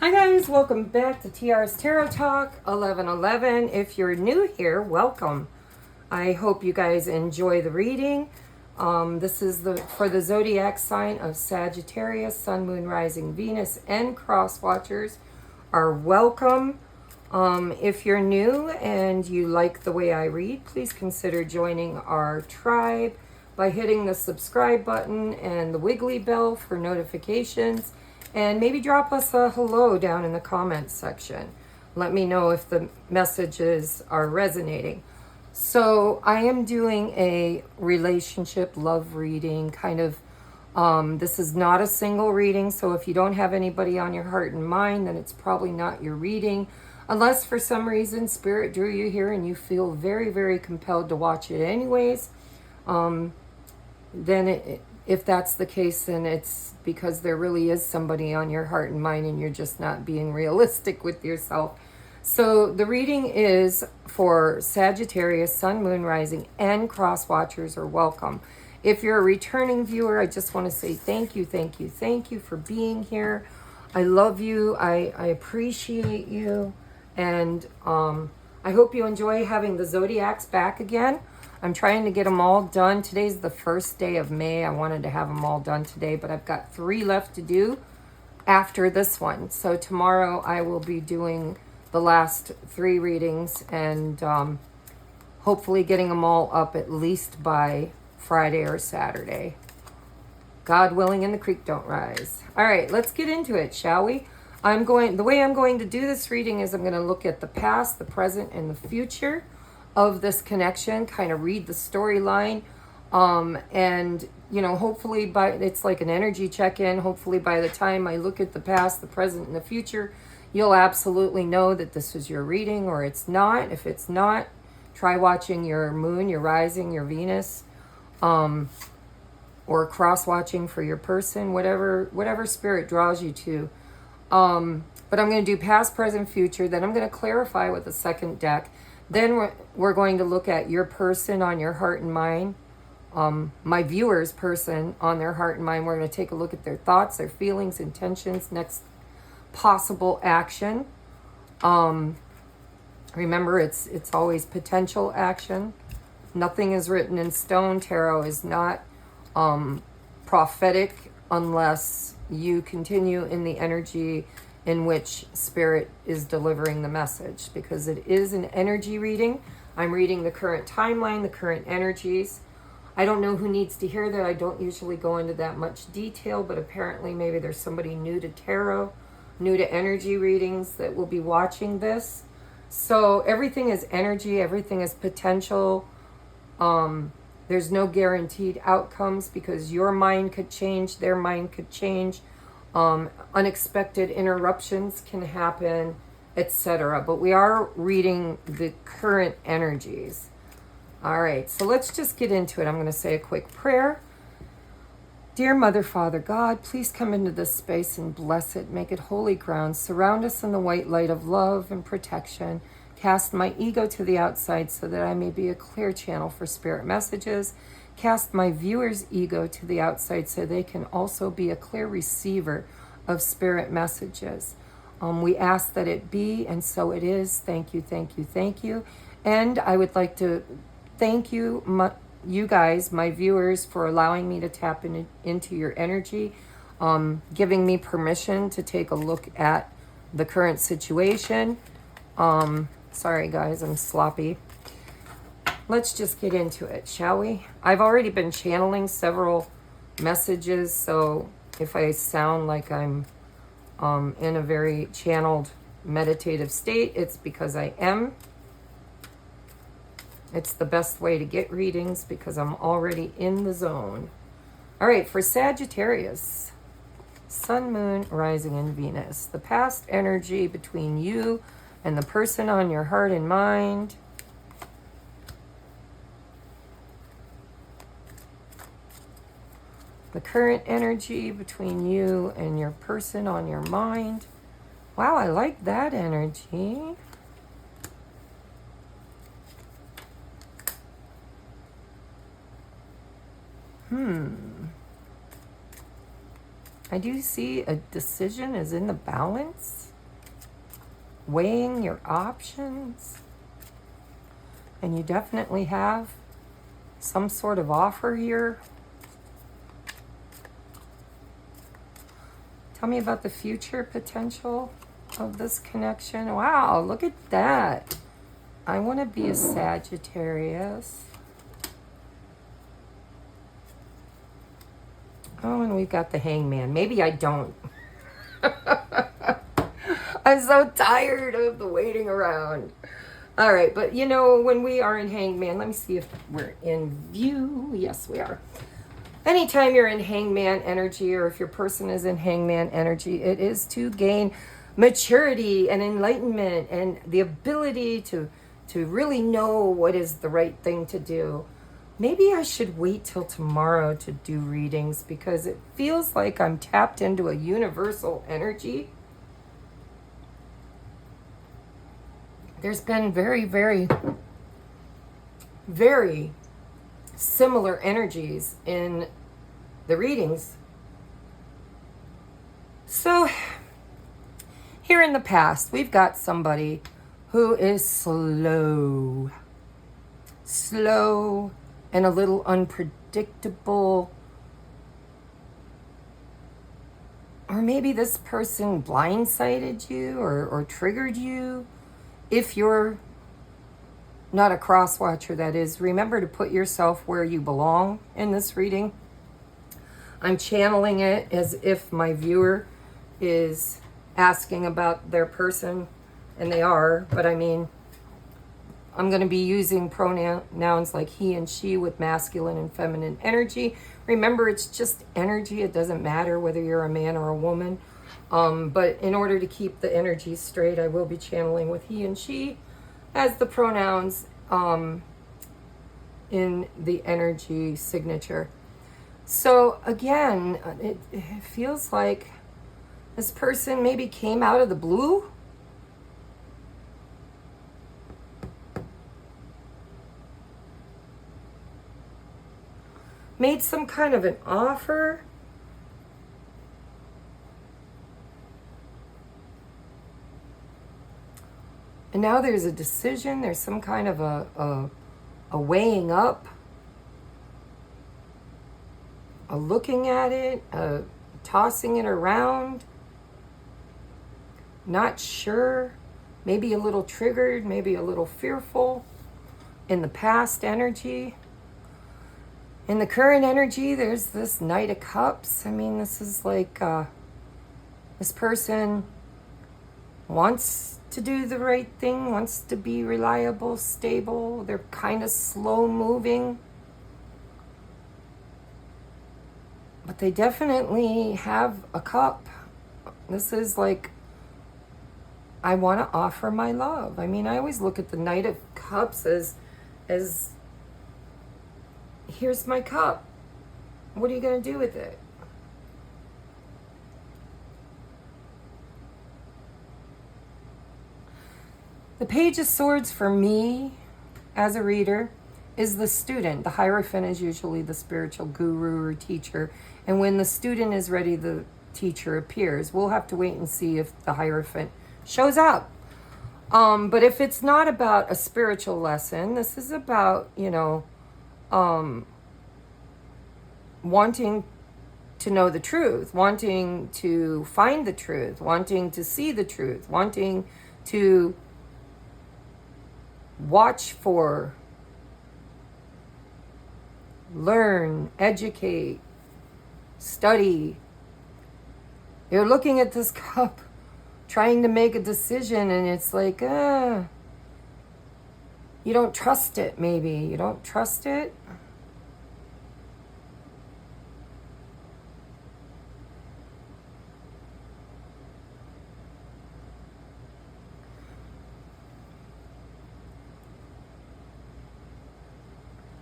Hi guys, welcome back to TR's Tarot Talk 1111. If you're new here, welcome. I hope you guys enjoy the reading. This is for the zodiac sign of Sagittarius, Sun, Moon, Rising, Venus, and Cross Watchers are welcome. If you're new and you like the way I read, please consider joining our tribe by hitting the subscribe button and the wiggly bell for notifications. And maybe drop us a hello down in the comments section. Let me know if the messages are resonating. So I am doing a relationship love reading, kind of. This is not a single reading, so if you don't have anybody on your heart and mind, then it's probably not your reading. Unless for some reason Spirit drew you here and you feel very, very compelled to watch it anyways. Then if that's the case, then it's because there really is somebody on your heart and mind and you're just not being realistic with yourself. So the reading is for Sagittarius, Sun, Moon, Rising, and Cross Watchers are welcome. If you're a returning viewer, I just want to say thank you, thank you, thank you for being here. I love you. I appreciate you. And I hope you enjoy having the Zodiacs back again. I'm trying to get them all done. Today's the first day of May. I wanted to have them all done today, but I've got 3 left to do after this one. So tomorrow I will be doing the last 3 readings and hopefully getting them all up at least by Friday or Saturday. God willing and the creek don't rise. All right, let's get into it, shall we? The way I'm going to do this reading is I'm going to look at the past, the present, and the future of this connection, kind of read the storyline, and hopefully it's like an energy check-in. Hopefully by the time I look at the past, the present, and the future, you'll absolutely know that this is your reading, or it's not. If it's not, try watching your moon, your rising, your Venus, or cross-watching for your person, whatever spirit draws you to. But I'm going to do past, present, future. Then I'm going to clarify with a second deck. Then we're going to look at your person on your heart and mind. My viewer's person on their heart and mind. We're going to take a look at their thoughts, their feelings, intentions, next possible action. Remember, it's always potential action. Nothing is written in stone. Tarot is not prophetic unless you continue in the energy in which Spirit is delivering the message, because it is an energy reading. I'm reading the current timeline, the current energies. I don't know who needs to hear that. I don't usually go into that much detail, but apparently maybe there's somebody new to tarot, new to energy readings that will be watching this. So everything is energy, everything is potential. There's no guaranteed outcomes because your mind could change, their mind could change. Unexpected interruptions can happen, etc. But we are reading the current energies. All right, so let's just get into it. I'm going to say a quick prayer. Dear Mother, Father, God, please come into this space and bless it. Make it holy ground. Surround us in the white light of love and protection. Cast my ego to the outside so that I may be a clear channel for spirit messages. Cast my viewer's ego to the outside so they can also be a clear receiver of spirit messages. We ask that it be, and so it is. Thank you, thank you, thank you. And I would like to thank you, you guys, my viewers, for allowing me to tap into your energy, giving me permission to take a look at the current situation. Sorry, guys, I'm sloppy. Let's just get into it, shall we? I've already been channeling several messages, so if I sound like I'm in a very channeled meditative state, it's because I am. It's the best way to get readings because I'm already in the zone. All right, for Sagittarius, Sun, Moon, Rising, and Venus. The past energy between you and the person on your heart and mind. The current energy between you and your person on your mind. Wow, I like that energy. I do see a decision is in the balance. weighing your options. And you definitely have some sort of offer here. Tell me about the future potential of this connection. Wow, look at that. I want to be a Sagittarius. Oh, and we've got the Hangman. Maybe I don't. I'm so tired of the waiting around. All right, but you know, when we are in Hangman, let me see if we're in view. Yes, we are. Anytime you're in Hangman energy, or if your person is in Hangman energy, it is to gain maturity and enlightenment and the ability to really know what is the right thing to do. Maybe I should wait till tomorrow to do readings because it feels like I'm tapped into a universal energy. There's been very, very, very similar energies in the readings. So here in the past, we've got somebody who is slow and a little unpredictable. Or maybe this person blindsided you or triggered you. If you're not a cross watcher, that is, remember to put yourself where you belong in this reading. I'm channeling it as if my viewer is asking about their person, and they are, but I mean, I'm going to be using pronouns like he and she with masculine and feminine energy. Remember, it's just energy. It doesn't matter whether you're a man or a woman. But in order to keep the energy straight, I will be channeling with he and she as the pronouns in the energy signature. So again, it feels like this person maybe came out of the blue. Made some kind of an offer. And now there's a decision. There's some kind of a weighing up. A looking at it. A tossing it around. Not sure. Maybe a little triggered. Maybe a little fearful. In the past energy. In the current energy, there's this Knight of Cups. I mean, this is like this person wants to do the right thing, wants to be reliable, stable. They're kind of slow moving. But they definitely have a cup. This is like, I want to offer my love. I mean, I always look at the Knight of Cups as here's my cup. What are you going to do with it? The Page of Swords for me, as a reader, is the student. The Hierophant is usually the spiritual guru or teacher. And when the student is ready, the teacher appears. We'll have to wait and see if the Hierophant shows up. But if it's not about a spiritual lesson, this is about, wanting to know the truth, wanting to find the truth, wanting to see the truth, wanting to watch for, learn, educate, study. You're looking at this cup, trying to make a decision, and it's like, you don't trust it, maybe. You don't trust it.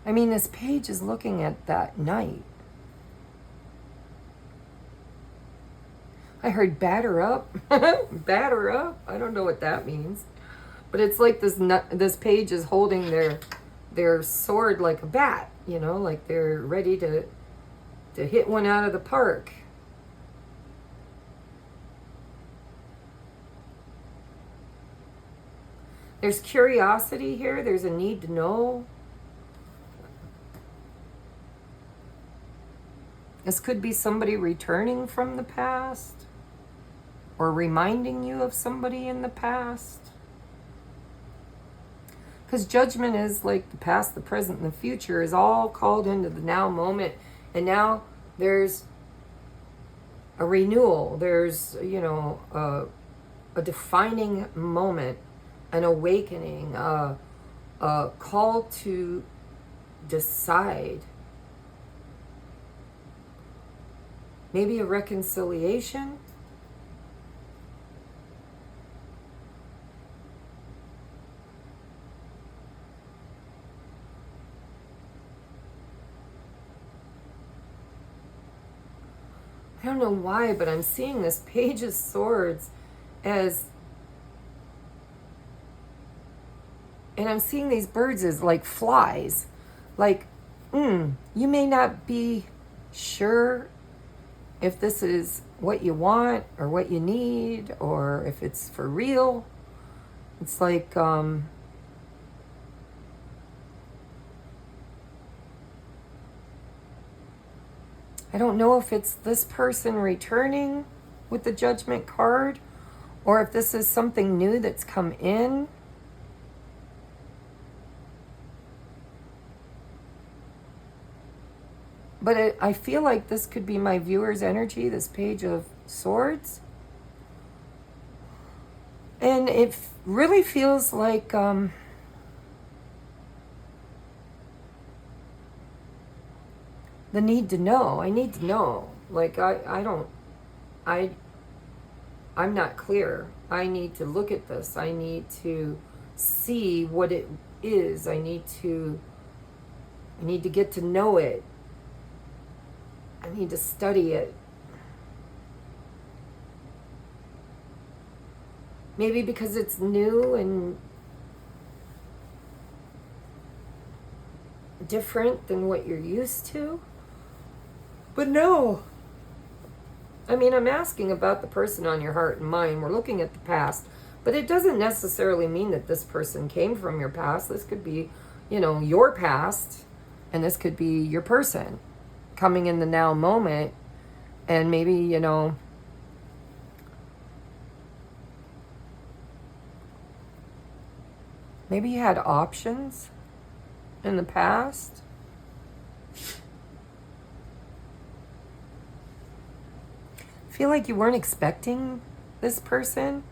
I mean, this page is looking at that Knight. I heard batter up. Batter up? I don't know what that means. But it's like this page is holding their sword like a bat, like they're ready to hit one out of the park. There's curiosity here. There's a need to know. This could be somebody returning from the past or reminding you of somebody in the past. Because judgment is like the past, the present, and the future is all called into the now moment. And now there's a renewal. There's, a defining moment, an awakening, a call to decide. Maybe a reconciliation. I don't know why, but I'm seeing this Page of Swords as, and I'm seeing these birds as like flies. Like, you may not be sure if this is what you want or what you need or if it's for real. It's like, I don't know if it's this person returning with the Judgment card or if this is something new that's come in. But I feel like this could be my viewer's energy, this Page of Swords. And it really feels like the need to know. I need to know. Like, I'm not clear. I need to look at this. I need to see what it is. I need to get to know it. I need to study it. Maybe because it's new and different than what you're used to. But no. I mean, I'm asking about the person on your heart and mind. We're looking at the past. But it doesn't necessarily mean that this person came from your past. This could be, your past. And this could be your person coming in the now moment. And maybe, maybe you had options in the past. Feel like you weren't expecting this person.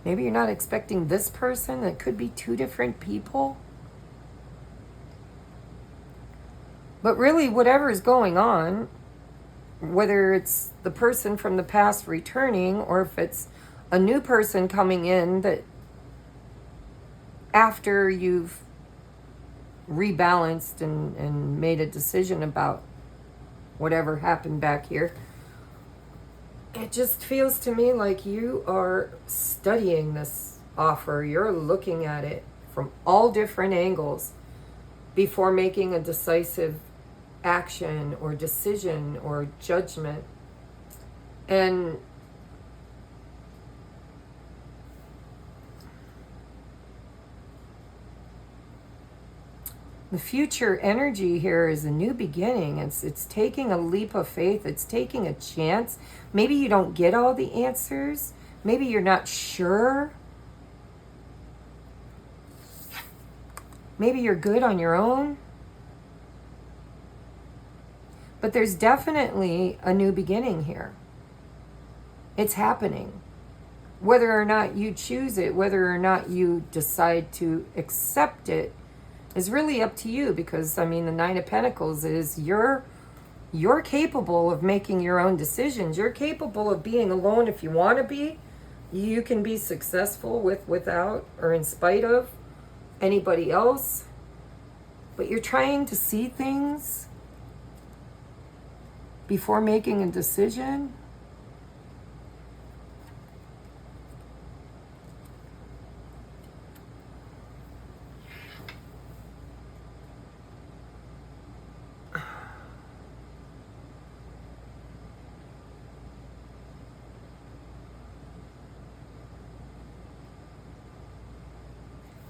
Maybe you're not expecting this person. It could be two different people. But really, whatever is going on, whether it's the person from the past returning or if it's a new person coming in that after you've rebalanced and made a decision about whatever happened back here, it just feels to me like you are studying this offer. You're looking at it from all different angles before making a decisive action or decision or judgment. And the future energy here is a new beginning. It's taking a leap of faith. It's taking a chance. Maybe you don't get all the answers. Maybe you're not sure. Maybe you're good on your own. But there's definitely a new beginning here. It's happening. Whether or not you choose it, whether or not you decide to accept it, is really up to you, because the Nine of Pentacles is you're capable of making your own decisions. You're capable of being alone if you want to be. You can be successful without, or in spite of anybody else. But you're trying to see things before making a decision.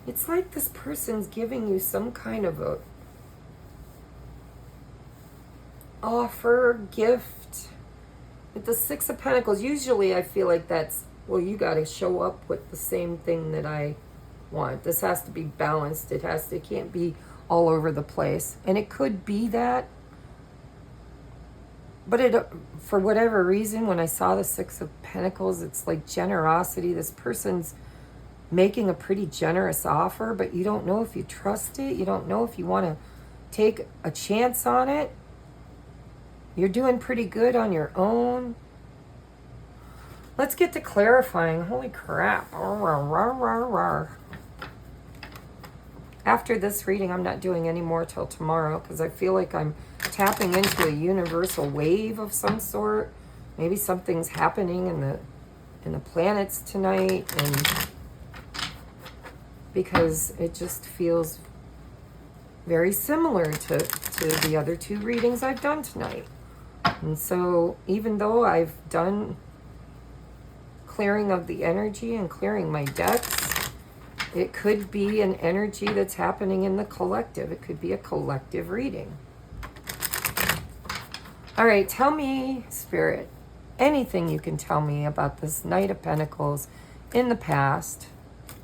It's like this person's giving you some kind of a offer, gift. With the Six of Pentacles, usually I feel like that's, well, you got to show up with the same thing that I want. This has to be balanced. It can't be all over the place. And it could be that. But it, for whatever reason, when I saw the Six of Pentacles, it's like generosity. This person's making a pretty generous offer, but you don't know if you trust it. You don't know if you want to take a chance on it. You're doing pretty good on your own. Let's get to clarifying. Holy crap. After this reading, I'm not doing any more till tomorrow because I feel like I'm tapping into a universal wave of some sort. Maybe something's happening in the planets tonight, and because it just feels very similar to the other two readings I've done tonight. And so even though I've done clearing of the energy and clearing my decks, it could be an energy that's happening in the collective. It could be a collective reading. All right, tell me, Spirit, anything you can tell me about this Knight of Pentacles in the past.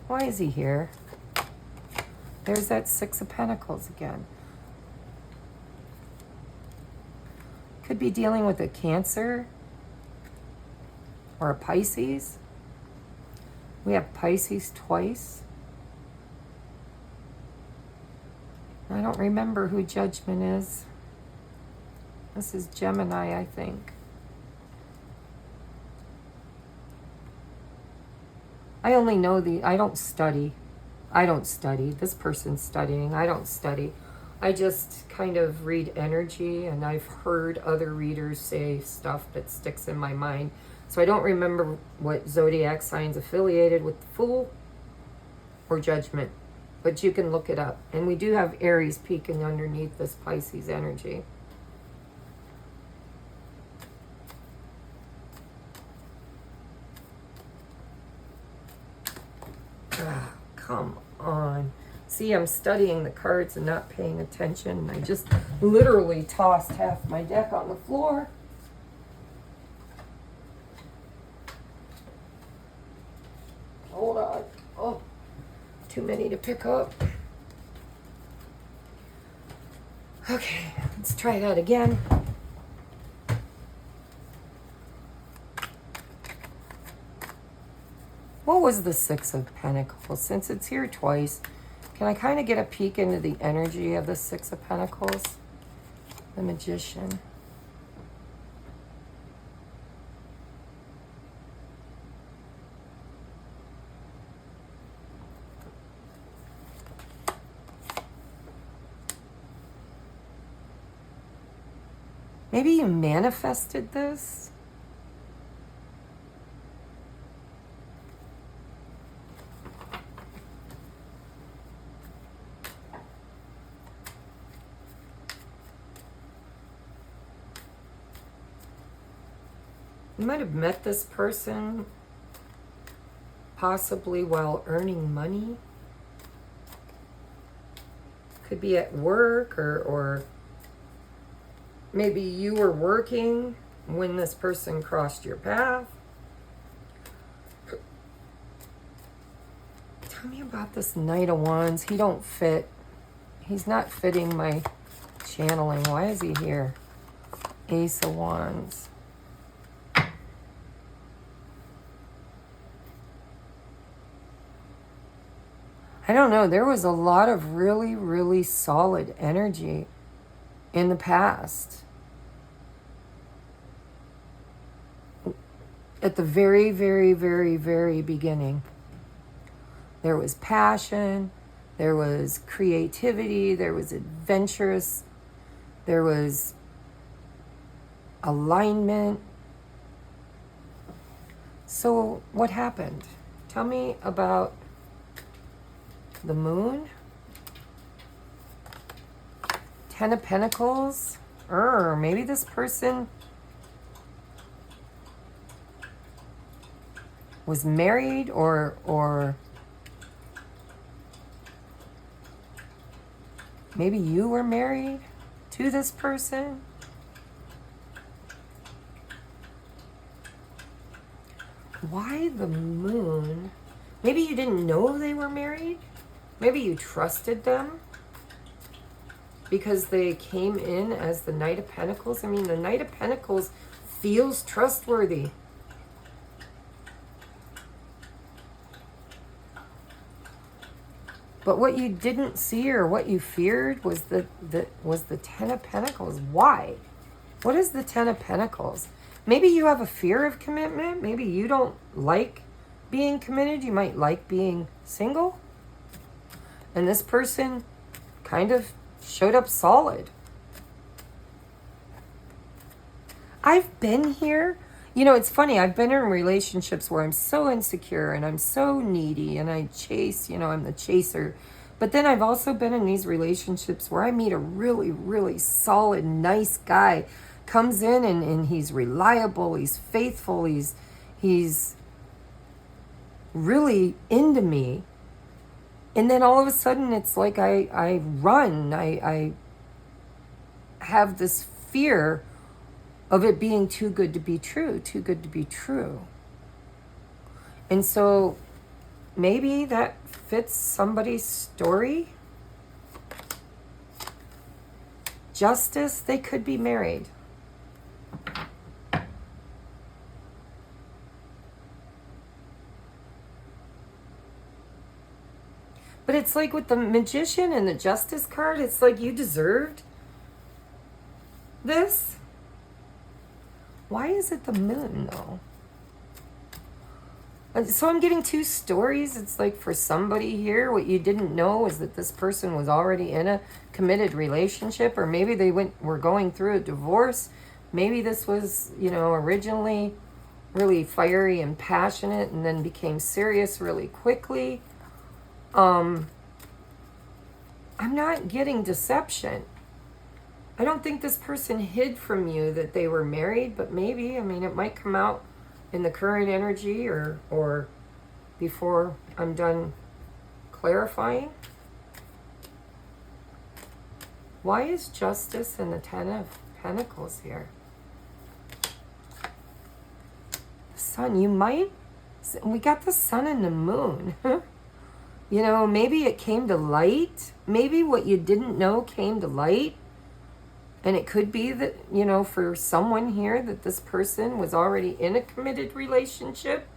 Why is he here? There's that Six of Pentacles again. Could be dealing with a Cancer or a Pisces. We have Pisces twice. I don't remember who Judgment is. This is Gemini, I think. I only know I don't study. This person's studying. I don't study. I just kind of read energy, and I've heard other readers say stuff that sticks in my mind. So I don't remember what zodiac sign's affiliated with the Fool or Judgment, but you can look it up. And we do have Aries peeking underneath this Pisces energy. Ah, come on. See, I'm studying the cards and not paying attention. I just literally tossed half my deck on the floor. Hold on. Oh, too many to pick up. Okay, let's try that again. What was the Six of Pentacles? Since it's here twice, can I kind of get a peek into the energy of the Six of Pentacles? The Magician. Maybe you manifested this? You might have met this person possibly while earning money. Could be at work, or maybe you were working when this person crossed your path. Tell me about this Knight of Wands. He don't fit. He's not fitting my channeling. Why is he here? Ace of Wands. I don't know. There was a lot of really, really solid energy in the past. At the very, very, very, very beginning, there was passion, there was creativity, there was adventurous, there was alignment. So what happened? Tell me about the Moon. Ten of Pentacles. Maybe this person was married or Maybe you were married to this person. Why the moon? Maybe you didn't know they were married. Maybe you trusted them because they came in as the Knight of Pentacles. I mean, the Knight of Pentacles feels trustworthy. But what you didn't see or what you feared was the Ten of Pentacles. Why? What is the Ten of Pentacles? Maybe you have a fear of commitment. Maybe you don't like being committed. You might like being single. And this person kind of showed up solid. I've been here. You know, it's funny. I've been in relationships where I'm so insecure and I'm so needy and I chase, you know, I'm the chaser. But then I've also been in these relationships where I meet a really, really solid, nice guy. Comes in and he's reliable, he's faithful, he's really into me. And then all of a sudden it's like I run. I have this fear of it being too good to be true, too good to be true. And so maybe that fits somebody's story. Justice, they could be married. But it's like with the Magician and the Justice card, it's like you deserved this. Why is it the Moon, though? So I'm getting two stories. It's like for somebody here, what you didn't know is that this person was already in a committed relationship, or maybe they were going through a divorce. Maybe this was, you know, originally really fiery and passionate and then became serious really quickly. I'm not getting deception. I don't think this person hid from you that they were married, but maybe, I mean, it might come out in the current energy or before I'm done clarifying. Why is Justice and the Ten of Pentacles here? The Sun, you might, we got the Sun and the Moon. You know, maybe it came to light. Maybe what you didn't know came to light. And it could be that, you know, for someone here that this person was already in a committed relationship.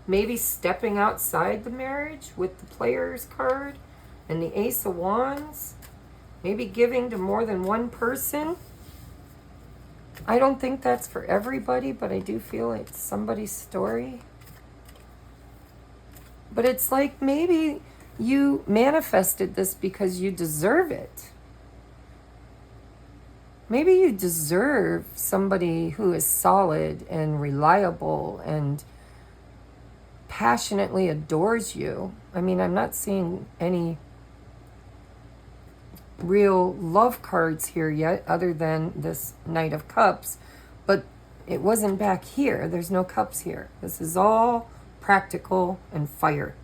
Maybe stepping outside the marriage with the Player's card and the Ace of Wands. Maybe giving to more than one person. I don't think that's for everybody, but I do feel it's somebody's story. But it's like maybe you manifested this because you deserve it. Maybe you deserve somebody who is solid and reliable and passionately adores you. I mean, I'm not seeing any real love cards here yet other than this Knight of Cups, but it wasn't back here. There's no cups here. This is all practical and fire.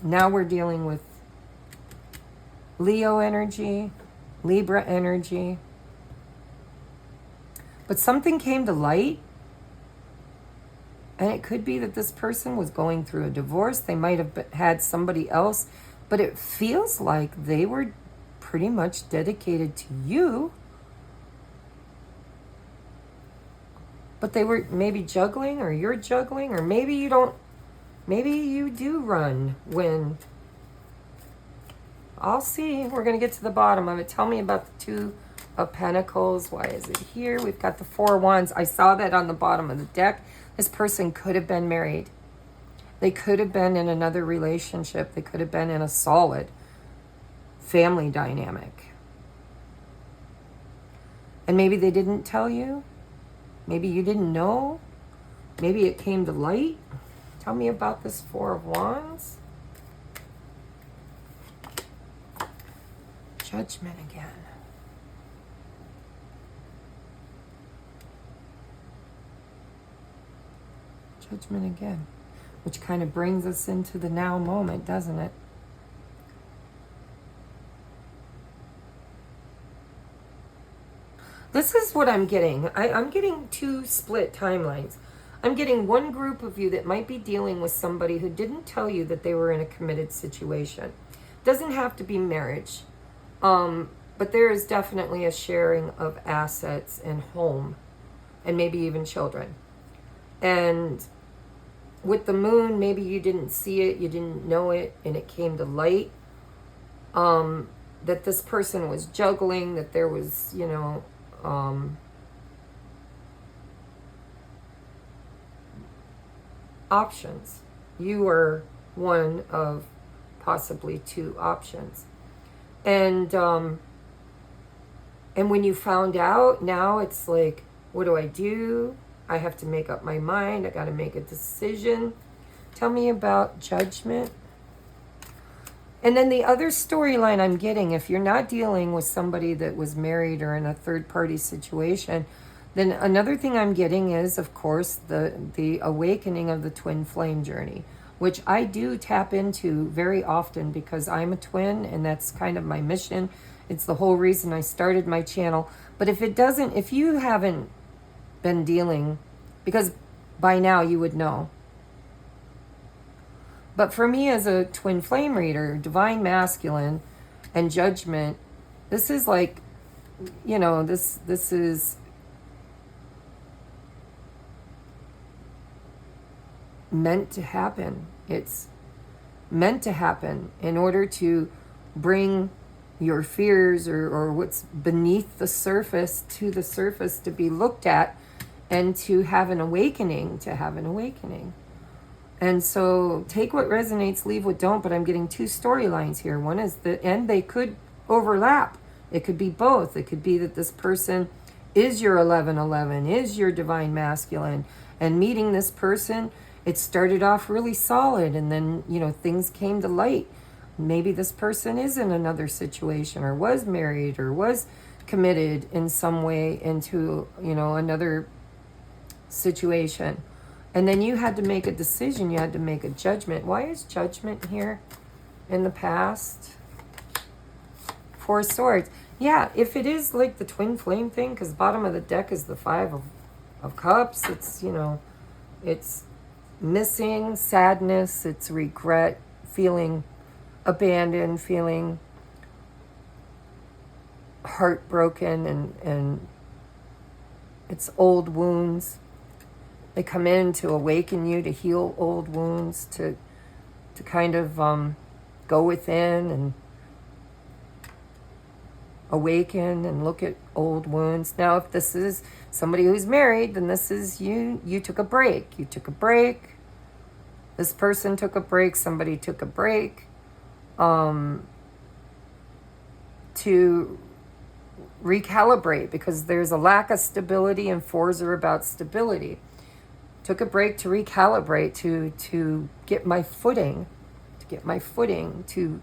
Now we're dealing with Leo energy, Libra energy. But something came to light, and it could be that this person was going through a divorce. They might have had somebody else, but it feels like they were pretty much dedicated to you. But they were maybe juggling, or you're juggling, or maybe you don't. Maybe you do run when... I'll see. We're going to get to the bottom of it. Tell me about the Two of Pentacles. Why is it here? We've got the Four of Wands. I saw that on the bottom of the deck. This person could have been married. They could have been in another relationship. They could have been in a solid family dynamic. And maybe they didn't tell you. Maybe you didn't know. Maybe it came to light. Tell me about this Four of Wands. Judgment again. Judgment again. Which kind of brings us into the now moment, doesn't it? This is what I'm getting. I'm getting two split timelines. I'm getting one group of you that might be dealing with somebody who didn't tell you that they were in a committed situation. Doesn't have to be marriage. But there is definitely a sharing of assets and home and maybe even children. And with the moon, maybe you didn't see it, you didn't know it, and it came to light. That this person was juggling, that there was, you know, options. You were one of possibly two options. And when you found out, now it's like, what do I do? I have to make up my mind. I got to make a decision. Tell me about judgment. And then the other storyline I'm getting, if you're not dealing with somebody that was married or in a third-party situation, then another thing I'm getting is, of course, the awakening of the twin flame journey, which I do tap into very often because I'm a twin and that's kind of my mission. It's the whole reason I started my channel. But if you haven't been dealing, because by now you would know. But for me as a twin flame reader, divine masculine and judgment, this is like, you know, this is meant to happen. It's meant to happen in order to bring your fears or what's beneath the surface to the surface to be looked at and to have an awakening, And so take what resonates, leave what don't, but I'm getting two storylines here. One is and they could overlap. It could be both. It could be that this person is your 1111, is your divine masculine, and meeting this person, it started off really solid and then, you know, things came to light. Maybe this person is in another situation or was married or was committed in some way into, you know, another situation. And then you had to make a decision. You had to make a judgment. Why is judgment here in the past? Four of Swords. Yeah, if it is like the twin flame thing, because bottom of the deck is the Five of Cups. It's, you know, it's missing, sadness, it's regret, feeling abandoned, feeling heartbroken, and it's old wounds. They come in to awaken you, to heal old wounds, to kind of go within and awaken and look at old wounds. Now, if this is somebody who's married, then this is you took a break. You took a break. This person took a break. Somebody took a break to recalibrate, because there's a lack of stability and fours are about stability. Took a break to recalibrate, to get my footing, to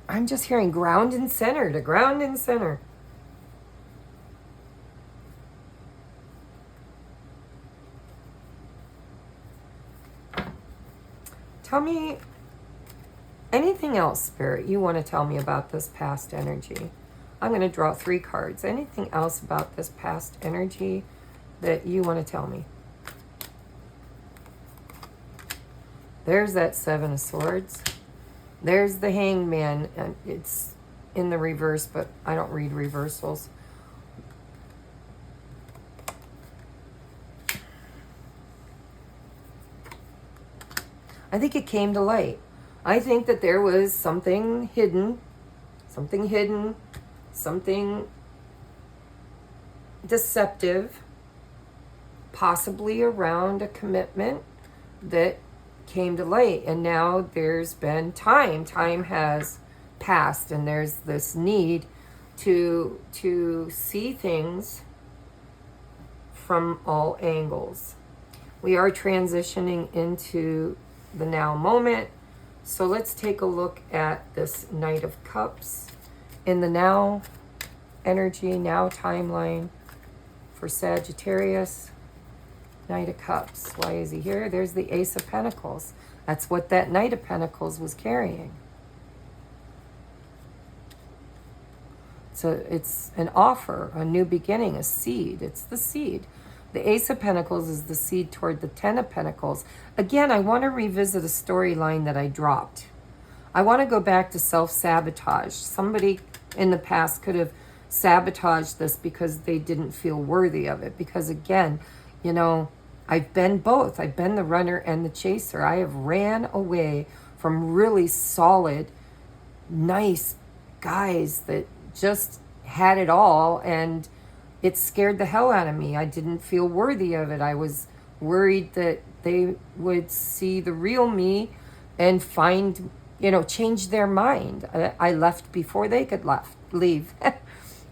I'm just hearing ground and center, to ground and center. Tell me anything else, Spirit, you want to tell me about this past energy. I'm going to draw 3 cards. Anything else about this past energy that you want to tell me? There's that 7 of Swords. There's the Hangman, and it's in the reverse, but I don't read reversals. I think it came to light. I think that there was something hidden, something deceptive, possibly around a commitment that came to light. And now there's been time. Time has passed, and there's this need to see things from all angles. We are transitioning into the now moment. So let's take a look at this Knight of Cups in the now energy, now timeline. for Sagittarius. Knight of Cups. Why is he here? There's the Ace of Pentacles. That's what that Knight of Pentacles was carrying. So it's an offer, a new beginning, a seed. It's the seed. The Ace of Pentacles is the seed toward the Ten of Pentacles. Again, I want to revisit a storyline that I dropped. I want to go back to self-sabotage. Somebody in the past could have sabotaged this because they didn't feel worthy of it. Because again, you know, I've been both. I've been the runner and the chaser. I have ran away from really solid, nice guys that just had it all, and it scared the hell out of me. I didn't feel worthy of it. I was worried that they would see the real me and find, you know, change their mind. I left before they could leave.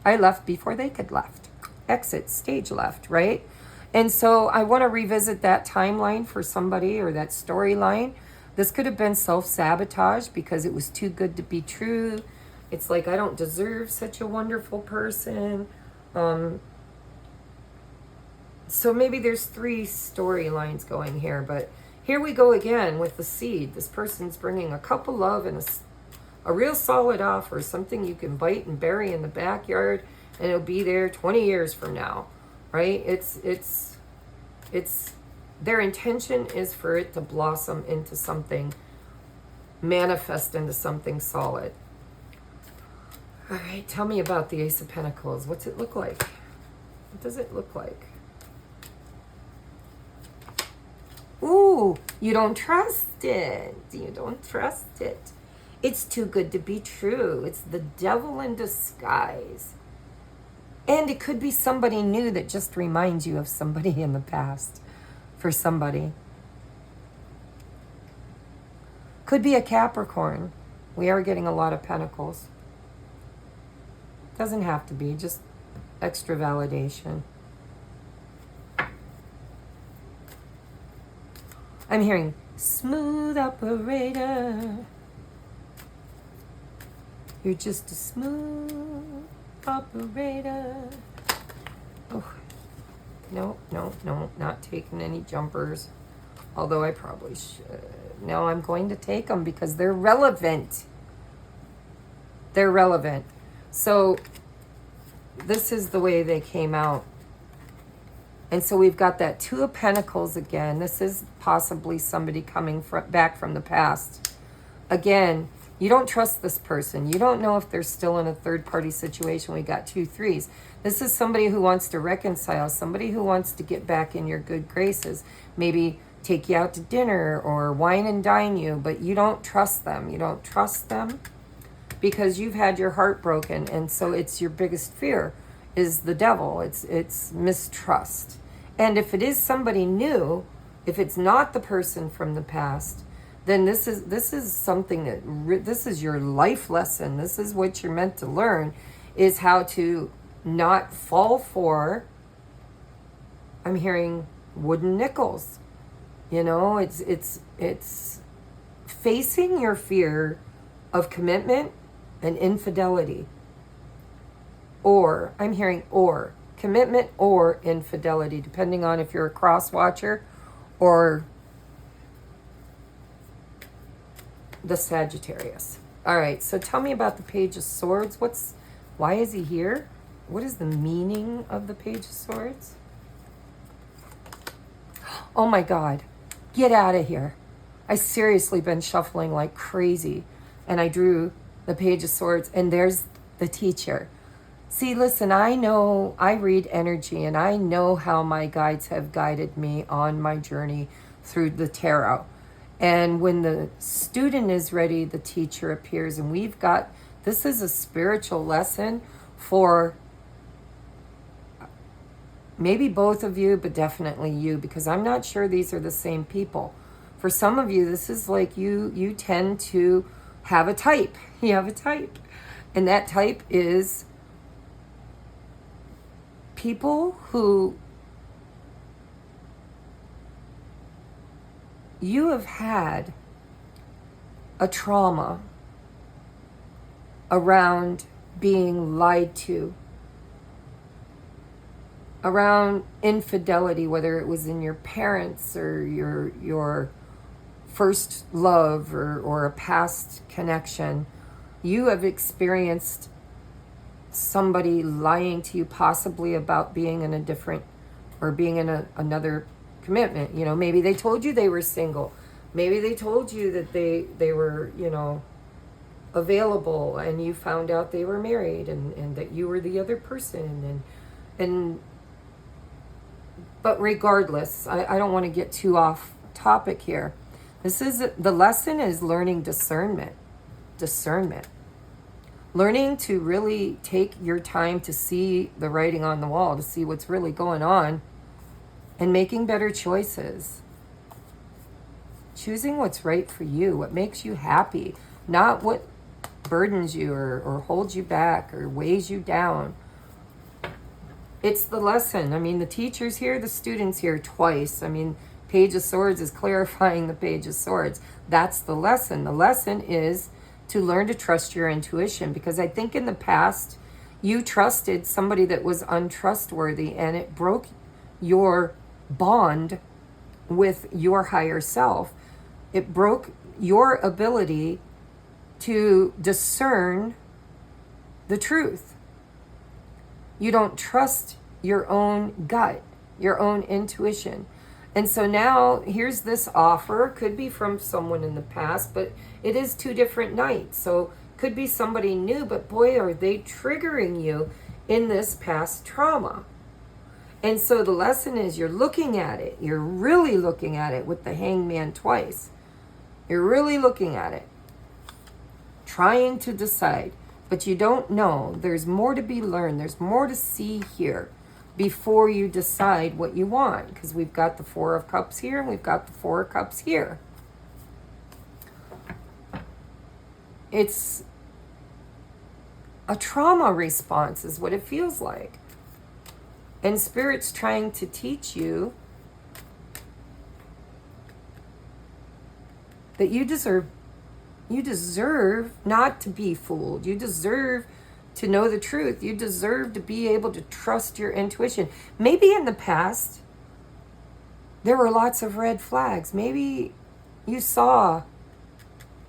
I left before they could left. Exit, stage left, right? And so I want to revisit that timeline for somebody, or that storyline. This could have been self-sabotage because it was too good to be true. It's like, I don't deserve such a wonderful person. So maybe there's 3 storylines going here, but here we go again with the seed. This person's bringing a cup of love and a real solid offer, something you can bite and bury in the backyard, and it'll be there 20 years from now, right? It's their intention is for it to blossom into something, manifest into something solid. All right, tell me about the Ace of Pentacles. What's it look like? What does it look like? Ooh, you don't trust it. You don't trust it. It's too good to be true. It's the devil in disguise. And it could be somebody new that just reminds you of somebody in the past. For somebody. Could be a Capricorn. We are getting a lot of pentacles. Doesn't have to be, just extra validation. I'm hearing smooth operator. You're just a smooth operator. Oh, no, not taking any jumpers. Although I probably should. No, I'm going to take them because they're relevant. They're relevant. So this is the way they came out. And so we've got that 2 of Pentacles again. This is possibly somebody coming back from the past. Again, you don't trust this person. You don't know if they're still in a third-party situation. We got 2 3s. This is somebody who wants to reconcile, somebody who wants to get back in your good graces. Maybe take you out to dinner or wine and dine you, but you don't trust them. You don't trust them because you've had your heart broken, and so it's your biggest fear is the devil. It's mistrust. And if it is somebody new, if it's not the person from the past, then this is something that this is your life lesson. This is what you're meant to learn, is how to not fall for, I'm hearing, wooden nickels. You know, it's facing your fear of commitment and infidelity. Or, I'm hearing or, commitment or infidelity, depending on if you're a cross watcher or the Sagittarius. All right, so tell me about the Page of Swords. Why is he here? What is the meaning of the Page of Swords? Oh my God, get out of here. I seriously been shuffling like crazy, and I drew the Page of Swords, and there's the teacher. See, listen, I know, I read energy, and I know how my guides have guided me on my journey through the tarot. And when the student is ready, the teacher appears. And we've got, this is a spiritual lesson for maybe both of you, but definitely you, because I'm not sure these are the same people. For some of you, this is like you tend to have a type. You have a type. And that type is people who you have had a trauma around being lied to, around infidelity, whether it was in your parents or your first love or a past connection. You have experienced somebody lying to you, possibly about being in a different, or being in another commitment. You know, maybe they told you they were single. Maybe they told you that they were, you know, available, and you found out they were married, and that you were the other person. And but regardless, I don't want to get too off topic here. The lesson is learning discernment. Learning to really take your time to see the writing on the wall, to see what's really going on, and making better choices. Choosing what's right for you, what makes you happy, not what burdens you or holds you back or weighs you down. It's the lesson. I mean, the teacher's here, the student's here twice. I mean, Page of Swords is clarifying the Page of Swords. That's the lesson. The lesson is to learn to trust your intuition, because I think in the past you trusted somebody that was untrustworthy, and it broke your bond with your higher self. It broke your ability to discern the truth. You don't trust your own gut, your own intuition. And so now here's this offer. Could be from someone in the past, but it is 2 different nights. So could be somebody new, but boy, are they triggering you in this past trauma. And so the lesson is you're looking at it. You're really looking at it with the Hangman twice. You're really looking at it, trying to decide, but you don't know. There's more to be learned. There's more to see here before you decide what you want, because we've got the 4 of Cups here and we've got the 4 of Cups here. It's a trauma response is what it feels like. And Spirit's trying to teach you that you deserve not to be fooled. You deserve to know the truth. You deserve to be able to trust your intuition. Maybe in the past, there were lots of red flags. Maybe you saw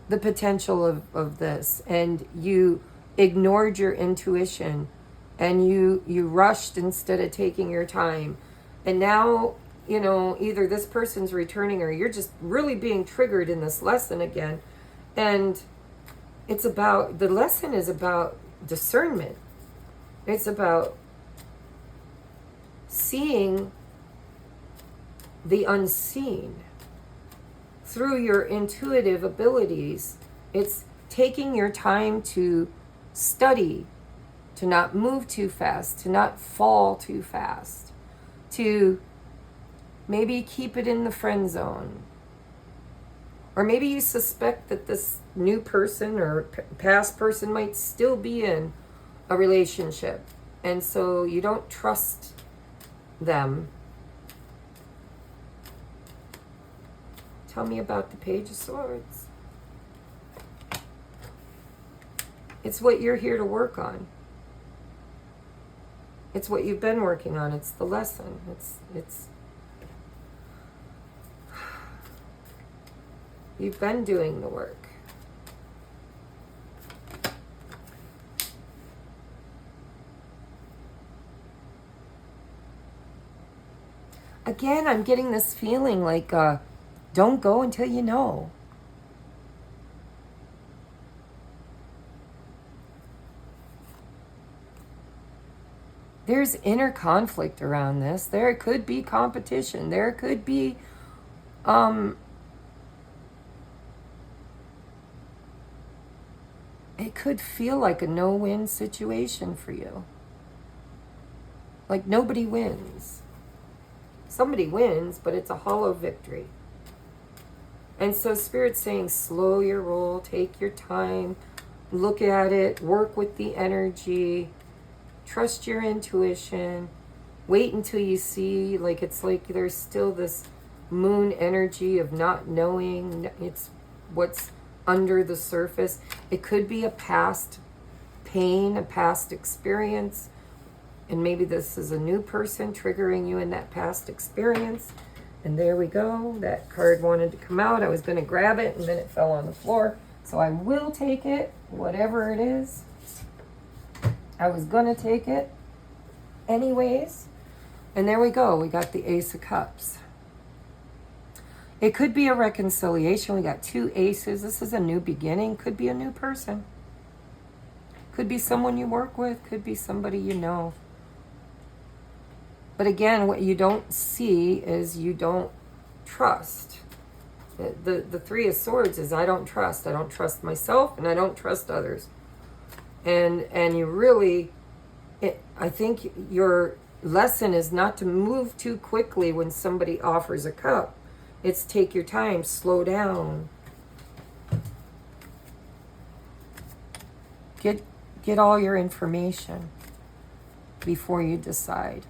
the potential of this, and you ignored your intuition, and you rushed instead of taking your time. And now, you know, either this person's returning or you're just really being triggered in this lesson again. And the lesson is about discernment. It's about seeing the unseen through your intuitive abilities. It's taking your time to study, to not move too fast, to not fall too fast, to maybe keep it in the friend zone. Or maybe you suspect that this new person or past person might still be in a relationship, and so you don't trust them. Tell me about the Page of Swords. It's what you're here to work on. It's what you've been working on. It's the lesson. It's you've been doing the work. Again, I'm getting this feeling like, don't go until you know. There's inner conflict around this. There could be competition. There could be, it could feel like a no-win situation for you. Like nobody wins. Somebody wins, but it's a hollow victory. And so Spirit's saying, slow your roll, take your time, look at it, work with the energy, trust your intuition, wait until you see, like it's like there's still this moon energy of not knowing. It's what's under the surface. It could be a past pain, a past experience, And maybe this is a new person triggering you in that past experience. And there we go. That card wanted to come out. I was going to grab it, and then it fell on the floor. So I will take it, whatever it is. I was going to take it anyways. And there we go. We got the Ace of Cups. It could be a reconciliation. We got 2 aces. This is a new beginning. Could be a new person. Could be someone you work with. Could be somebody you know. But again, what you don't see is you don't trust. The 3 of Swords is I don't trust. I don't trust myself, and I don't trust others. And you really, I think your lesson is not to move too quickly when somebody offers a cup. It's take your time, slow down. Get all your information before you decide.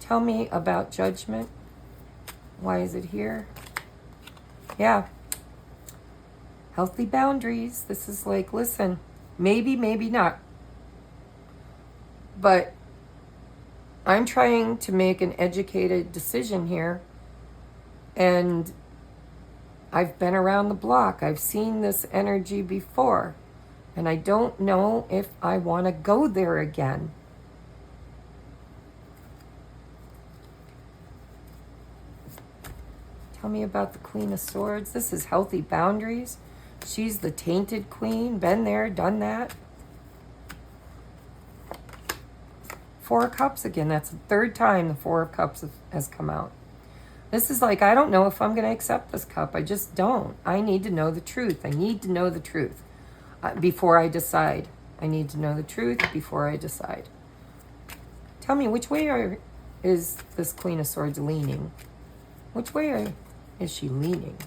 Tell me about Judgment. Why is it here? Yeah. Healthy boundaries. This is like, listen, maybe, maybe not. But I'm trying to make an educated decision here. And I've been around the block. I've seen this energy before. And I don't know if I want to go there again. Tell me about the Queen of Swords. This is healthy boundaries. She's the tainted queen. Been there, done that. 4 of Cups again. That's the 3rd time the 4 of Cups has come out. This is like, I don't know if I'm going to accept this cup. I just don't. I need to know the truth. I need to know the truth before I decide. I need to know the truth before I decide. Tell me, which way is this Queen of Swords leaning? Which way is she leaning?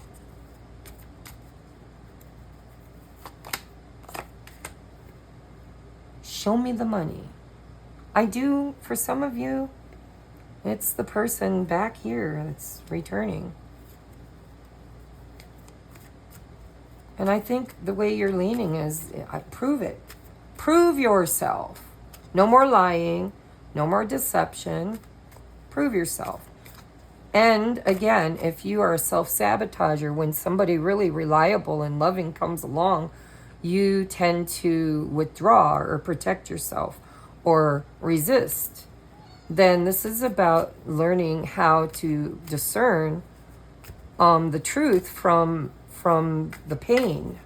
Show me the money. I do, for some of you, it's the person back here that's returning. And I think the way you're leaning is, prove it. Prove yourself. No more lying. No more deception. Prove yourself. And again, if you are a self-sabotager, when somebody really reliable and loving comes along, you tend to withdraw or protect yourself or resist. Then this is about learning how to discern the truth from the pain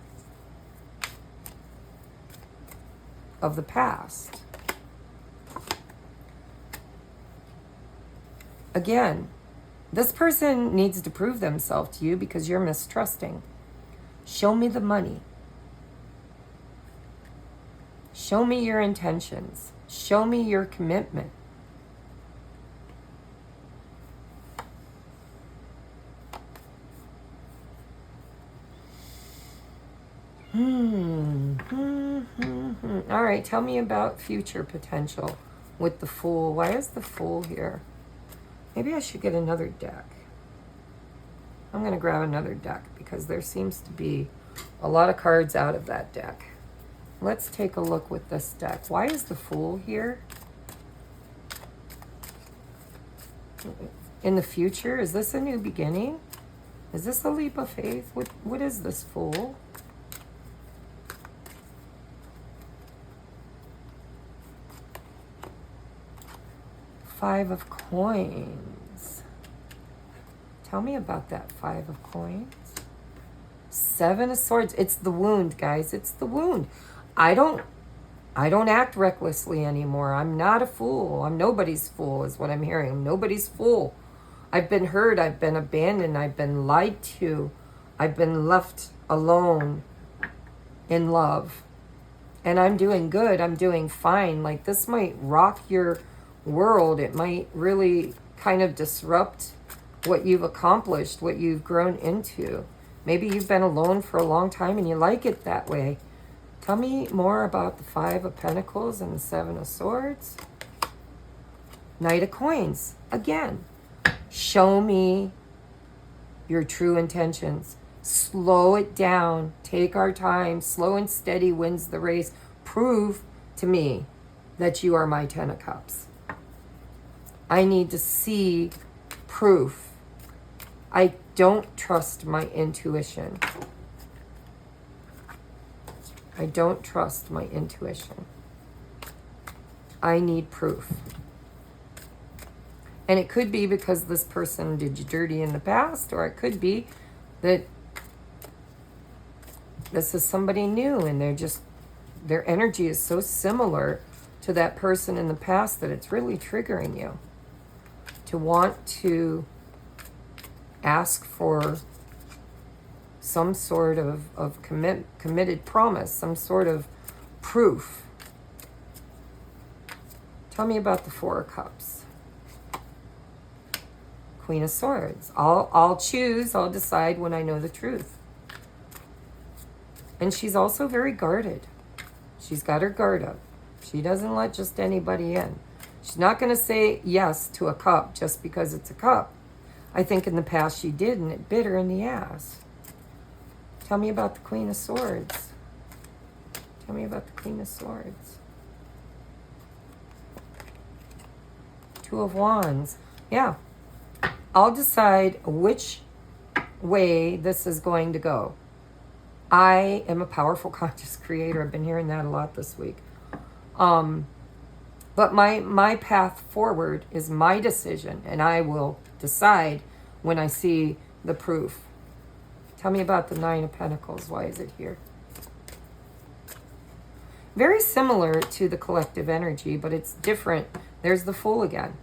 of the past. Again, this person needs to prove themselves to you because you're mistrusting. Show me the money. Show me your intentions. Show me your commitment. All right, tell me about future potential with the Fool. Why is the Fool here? Maybe I should get another deck. I'm going to grab another deck because there seems to be a lot of cards out of that deck. Let's take a look with this deck. Why is the Fool here? In the future, is this a new beginning? Is this a leap of faith? What is this Fool? Five of Coins. Tell me about that 5 of Coins. 7 of Swords. It's the wound, guys. It's the wound. I don't act recklessly anymore. I'm not a fool. I'm nobody's fool is what I'm hearing. I'm nobody's fool. I've been hurt. I've been abandoned. I've been lied to. I've been left alone in love. And I'm doing good. I'm doing fine. Like, this might rock your world. It might really kind of disrupt what you've accomplished, what you've grown into. Maybe you've been alone for a long time and you like it that way. Tell me more about the 5 of Pentacles and the 7 of Swords. Knight of Coins. Again, show me your true intentions. Slow it down. Take our time. Slow and steady wins the race. Prove to me that you are my Ten of Cups. I need to see proof. I don't trust my intuition. I don't trust my intuition. I need proof. And it could be because this person did you dirty in the past, or it could be that this is somebody new and their energy is so similar to that person in the past that it's really triggering you to want to ask for some sort of committed promise, some sort of proof. Tell me about the Four of Cups. Queen of Swords. I'll choose, I'll decide when I know the truth. And she's also very guarded. She's got her guard up. She doesn't let just anybody in. She's not going to say yes to a cup just because it's a cup. I think in the past she did, and it bit her in the ass. Tell me about the Queen of Swords. Tell me about the Queen of Swords. Two of Wands. Yeah. I'll decide which way this is going to go. I am a powerful conscious creator. I've been hearing that a lot this week. But my path forward is my decision, and I will decide when I see the proof. Tell me about the Nine of Pentacles. Why is it here? Very similar to the collective energy, but it's different. There's the Fool again.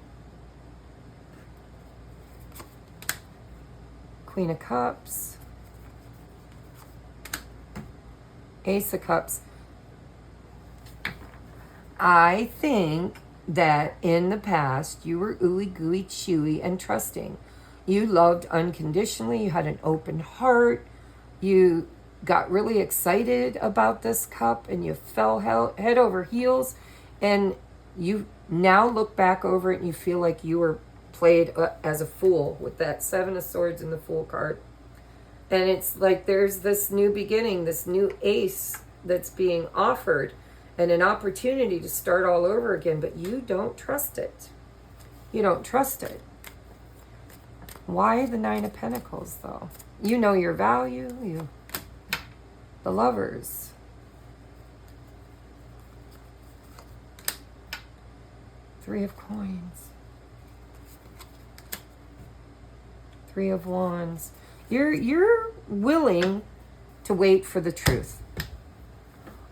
Queen of Cups. Ace of Cups. I think that in the past you were ooey gooey chewy and trusting. You loved unconditionally. You had an open heart. You got really excited about this cup and you fell head over heels, and you now look back over it and you feel like you were played as a fool with that Seven of Swords and the Fool card. And it's like there's this new beginning, this new ace that's being offered, and an opportunity to start all over again, but you don't trust it. You don't trust it. Why the Nine of Pentacles, though? You know your value. The Lovers. Three of Coins. Three of Wands. You're willing to wait for the truth.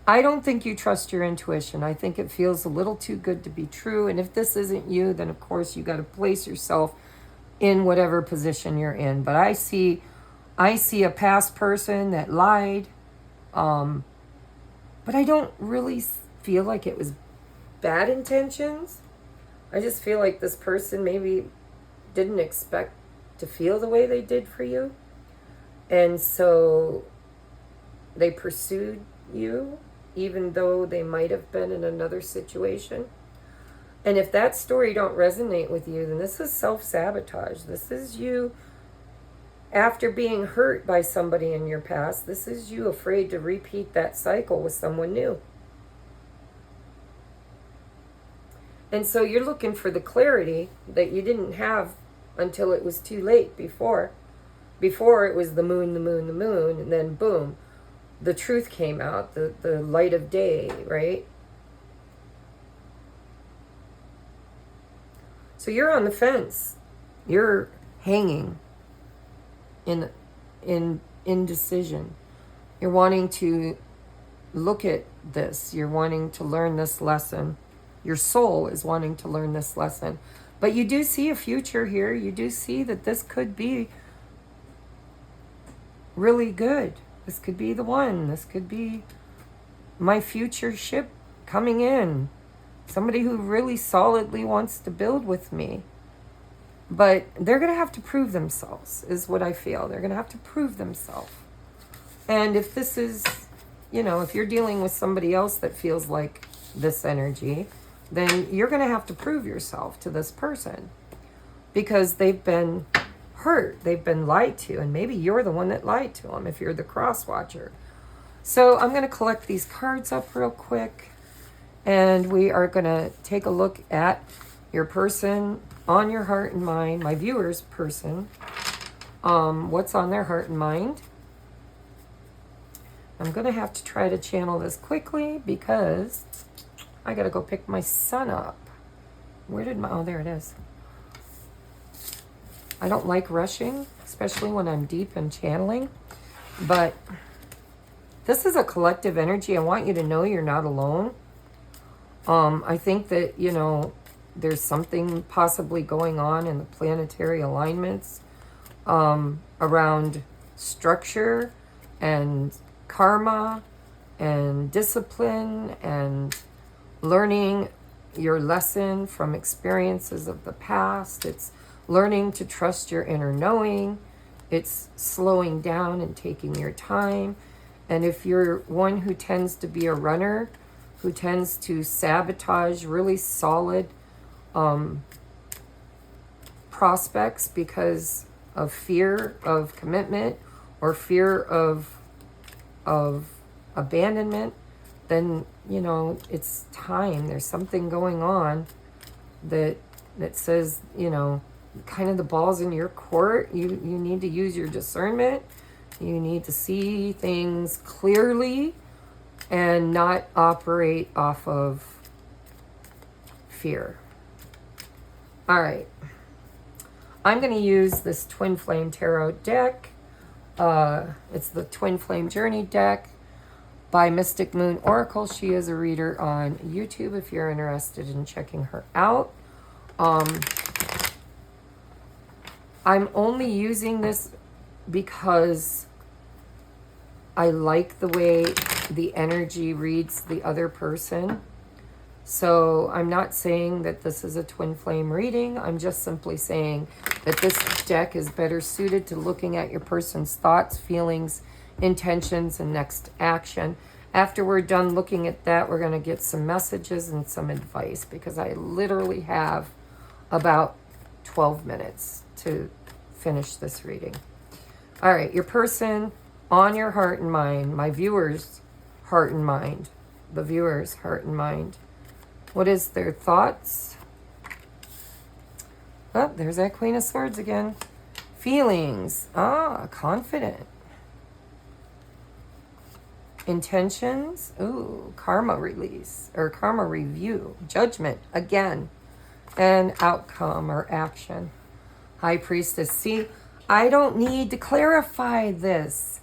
I don't think you trust your intuition. I think it feels a little too good to be true. And if this isn't you, then of course you got to place yourself in whatever position you're in. But I see a past person that lied. But I don't really feel like it was bad intentions. I just feel like this person maybe didn't expect to feel the way they did for you. And so they pursued you, even though they might have been in another situation. And if that story don't resonate with you, then this is self-sabotage. This is you, after being hurt by somebody in your past, this is you afraid to repeat that cycle with someone new. And so you're looking for the clarity that you didn't have until it was too late before. Before it was the moon, and then boom, the truth came out, the light of day, right? So you're on the fence. You're hanging in indecision. You're wanting to look at this. You're wanting to learn this lesson. Your soul is wanting to learn this lesson. But you do see a future here. You do see that this could be really good. This could be the one. This could be my future ship coming in. Somebody who really solidly wants to build with me. But they're going to have to prove themselves, is what I feel. They're going to have to prove themselves. And if this is, if you're dealing with somebody else that feels like this energy, then you're going to have to prove yourself to this person. Because they've been hurt. They've been lied to. And maybe you're the one that lied to them if you're the cross watcher. So I'm going to collect these cards up real quick. And we are going to take a look at your person on your heart and mind, my viewer's person, what's on their heart and mind. I'm going to have to try to channel this quickly because I got to go pick my son up. Where did my, oh, there it is. I don't like rushing, especially when I'm deep in channeling, but this is a collective energy. I want you to know you're not alone. I think that, you know, there's something possibly going on in the planetary alignments around structure and karma and discipline and learning your lesson from experiences of the past. It's learning to trust your inner knowing. It's slowing down and taking your time. And if you're one who tends to be a runner, who tends to sabotage really solid prospects because of fear of commitment or fear of abandonment, then, you know, it's time. There's something going on that says, you know, kind of the ball's in your court. You need to use your discernment. You need to see things clearly and not operate off of fear. All right. I'm going to use this Twin Flame Tarot deck. It's the Twin Flame Journey deck by Mystic Moon Oracle. She is a reader on YouTube if you're interested in checking her out. I'm only using this because I like the way the energy reads the other person. So I'm not saying that this is a twin flame reading. I'm just simply saying that this deck is better suited to looking at your person's thoughts, feelings, intentions, and next action. After we're done looking at that, we're going to get some messages and some advice because I literally have about 12 minutes to finish this reading. All right, your person on your heart and mind, my viewer's heart and mind, the viewer's heart and mind. What is their thoughts? Oh, there's that Queen of Swords again. Feelings. Confident. Intentions. Ooh, karma release or karma review. Judgment again. And outcome or action. High Priestess. See, I don't need to clarify this.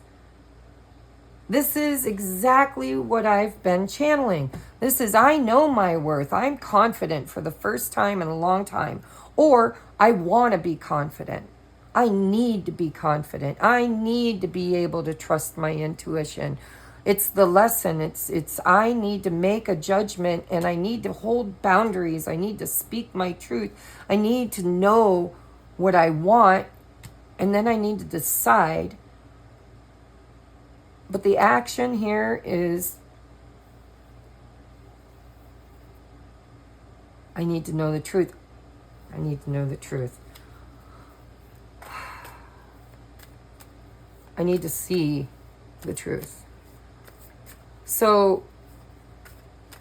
This is exactly what I've been channeling. This is, I know my worth. I'm confident for the first time in a long time. Or I want to be confident. I need to be confident. I need to be able to trust my intuition. It's the lesson. It's I need to make a judgment and I need to hold boundaries. I need to speak my truth. I need to know what I want, and then I need to decide. But the action here is I need to know the truth. I need to know the truth. I need to see the truth. So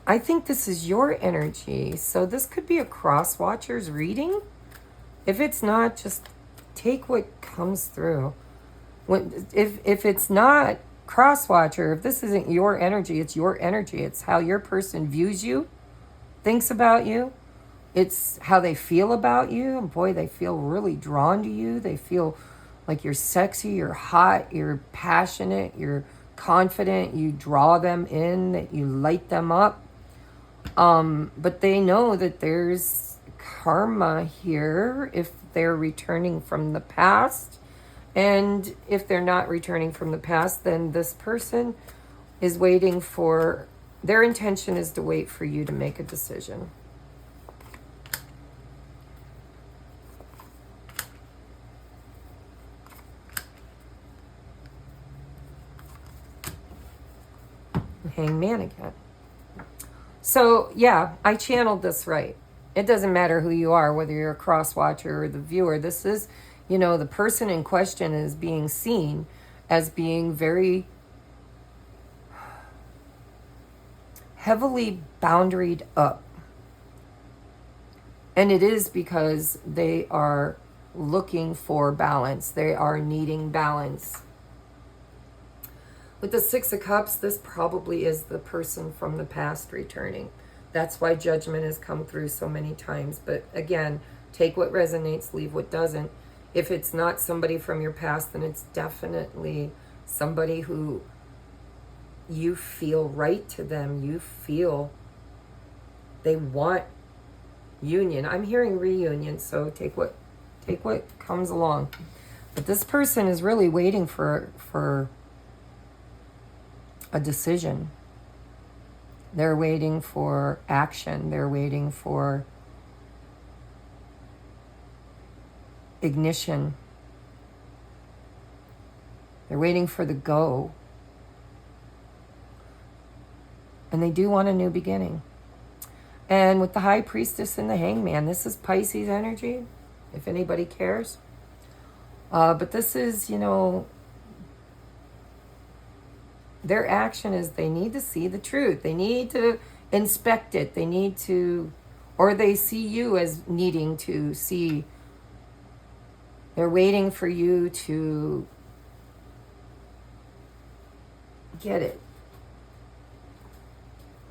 I think this is your energy. So this could be a cross watcher's reading. If it's not, just take what comes through. If it's not cross watcher, if this isn't your energy, it's your energy. It's how your person views you, thinks about you. It's how they feel about you. And boy, they feel really drawn to you. They feel like you're sexy, you're hot, you're passionate, you're confident, you draw them in, that you light them up. But they know that there's karma here if they're returning from the past. And if they're not returning from the past, then this person is waiting for, their intention is to wait for you to make a decision. Hangman again. So yeah, I channeled this right. It doesn't matter who you are, whether you're a cross watcher or the viewer. This is, you know, the person in question is being seen as being very heavily boundaried up. And it is because they are looking for balance. They are needing balance. With the Six of Cups, this probably is the person from the past returning. That's why Judgment has come through so many times. But again, take what resonates, leave what doesn't. If it's not somebody from your past, then it's definitely somebody who you feel right to them. You feel they want union. I'm hearing reunion, so take what comes along. But this person is really waiting for a decision. They're waiting for action. They're waiting for ignition. They're waiting for the go. And they do want a new beginning. And with the High Priestess and the Hangman, this is Pisces energy, if anybody cares. But this is, you know, their action is they need to see the truth. They need to inspect it. They need to, or they see you as needing to see. They're waiting for you to get it.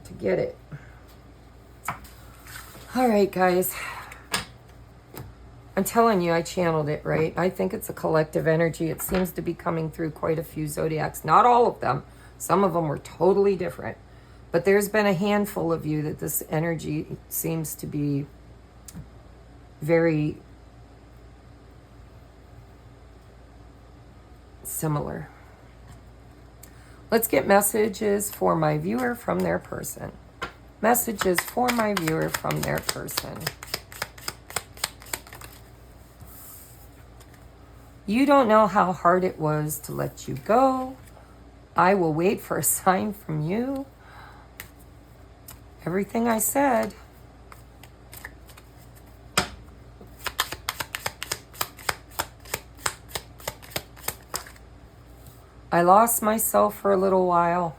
To get it. All right, guys. I'm telling you, I channeled it, right? I think it's a collective energy. It seems to be coming through quite a few zodiacs. Not all of them. Some of them were totally different. But there's been a handful of you that this energy seems to be very similar. Let's get messages for my viewer from their person. Messages for my viewer from their person. You don't know how hard it was to let you go. I will wait for a sign from you. Everything I said. I lost myself for a little while.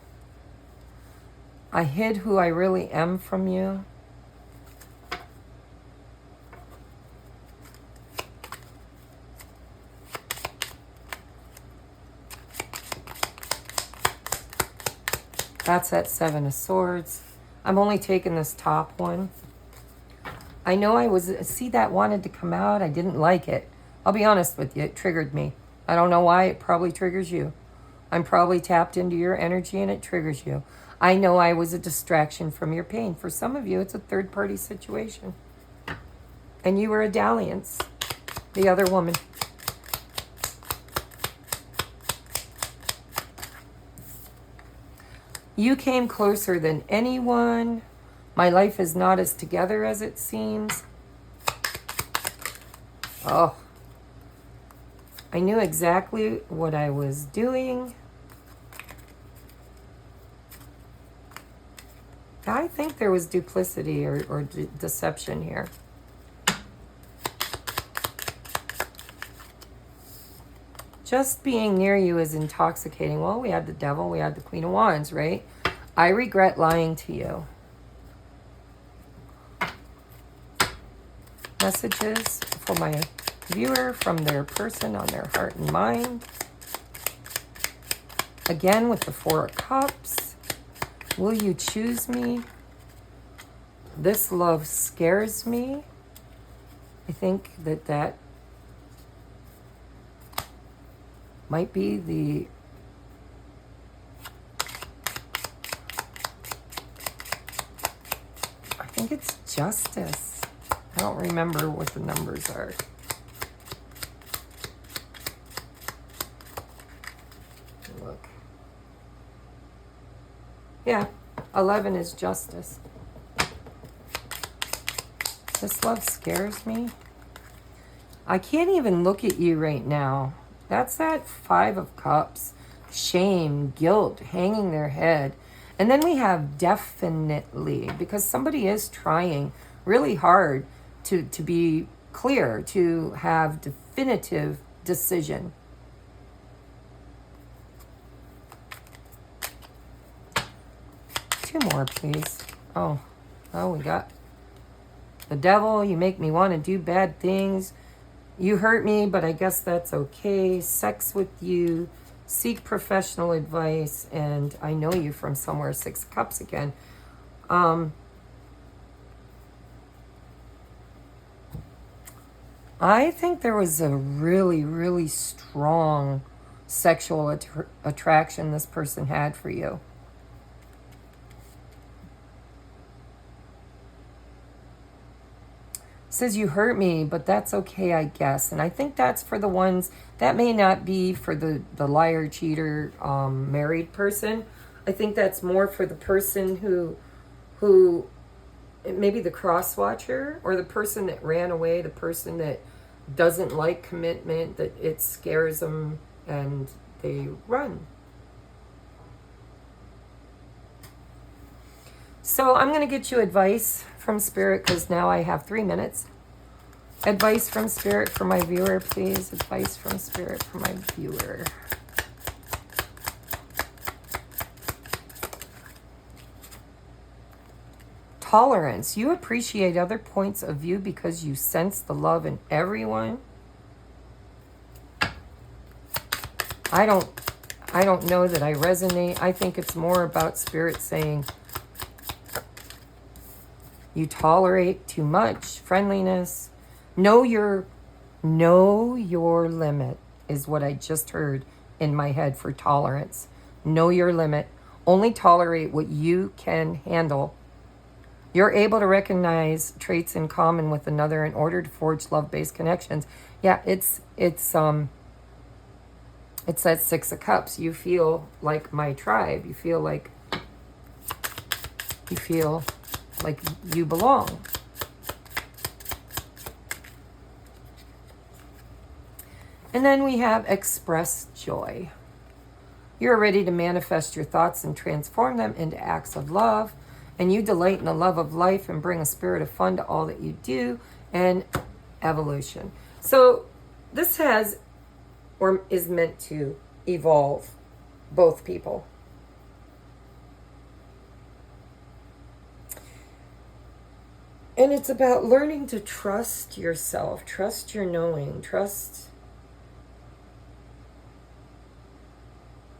I hid who I really am from you. That's that Seven of Swords. I'm only taking this top one. I know I was, see, that wanted to come out. I didn't like it. I'll be honest with you, it triggered me. I don't know why, it probably triggers you. I'm probably tapped into your energy and it triggers you. I know I was a distraction from your pain. For some of you, it's a third-party situation. And you were a dalliance, the other woman. You came closer than anyone. My life is not as together as it seems. Oh. I knew exactly what I was doing. I think there was duplicity or deception here. Just being near you is intoxicating. Well, we had the Devil, we had the Queen of Wands, right? I regret lying to you. Messages for my viewer from their person on their heart and mind. Again with the Four of Cups. Will you choose me? This love scares me. I think that might be the I think it's Justice. I don't remember what the numbers are. Look. Yeah, 11 is Justice. This love scares me. I can't even look at you right now. That's that Five of Cups. Shame, guilt, hanging their head. And then we have definitely, because somebody is trying really hard to be clear, to have definitive decision. Two more, please. Oh, we got the devil. You make me want to do bad things. You hurt me, but I guess that's okay. Sex with you. Seek professional advice. And I know you from somewhere. 6 of Cups again. I think there was a really, really strong sexual attraction this person had for you. Says you hurt me, but that's okay, I guess. And I think that's for the ones, that may not be for the liar, cheater, married person. I think that's more for the person who maybe the cross watcher, or the person that ran away, the person that doesn't like commitment, that it scares them and they run. So I'm going to get you advice from Spirit, because now I have 3 minutes. Advice from Spirit for my viewer, please. Advice from Spirit for my viewer. Tolerance. You appreciate other points of view because you sense the love in everyone. I don't know that I resonate. I think it's more about Spirit saying you tolerate too much. Friendliness. Know your limit is what I just heard in my head for tolerance. Know your limit. Only tolerate what you can handle. You're able to recognize traits in common with another in order to forge love-based connections. Yeah, it's that 6 of Cups. You feel like my tribe. You feel like you belong. And then we have express joy. You're ready to manifest your thoughts and transform them into acts of love. And you delight in the love of life and bring a spirit of fun to all that you do, and evolution. So this has, or is meant to, evolve both people. And it's about learning to trust yourself, trust your knowing, trust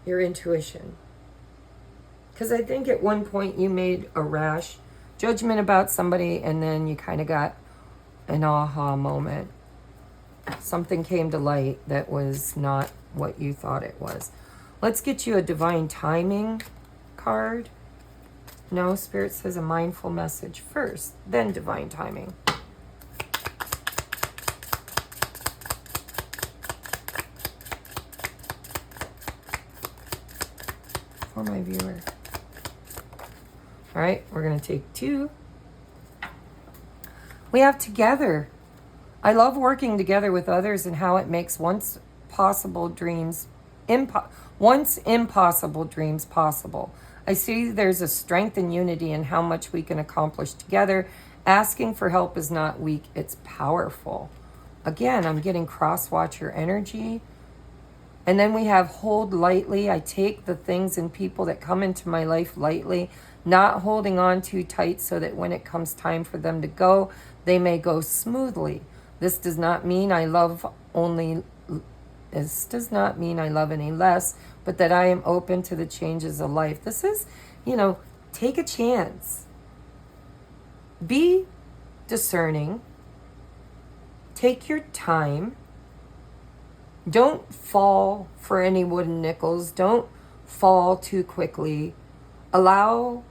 your intuition. Because I think at one point you made a rash judgment about somebody, and then you kind of got an aha moment. Something came to light that was not what you thought it was. Let's get you a divine timing card. No, Spirit says a mindful message first, then divine timing. For my viewer. All right, we're going to take 2. We have together. I love working together with others and how it makes once impossible dreams possible. I see there's a strength and unity in how much we can accomplish together. Asking for help is not weak, it's powerful. Again, I'm getting cross-watcher energy. And then we have hold lightly. I take the things and people that come into my life lightly, not holding on too tight so that when it comes time for them to go, they may go smoothly. This does not mean I love any less, but that I am open to the changes of life. This is, take a chance. Be discerning. Take your time. Don't fall for any wooden nickels. Don't fall too quickly. Allow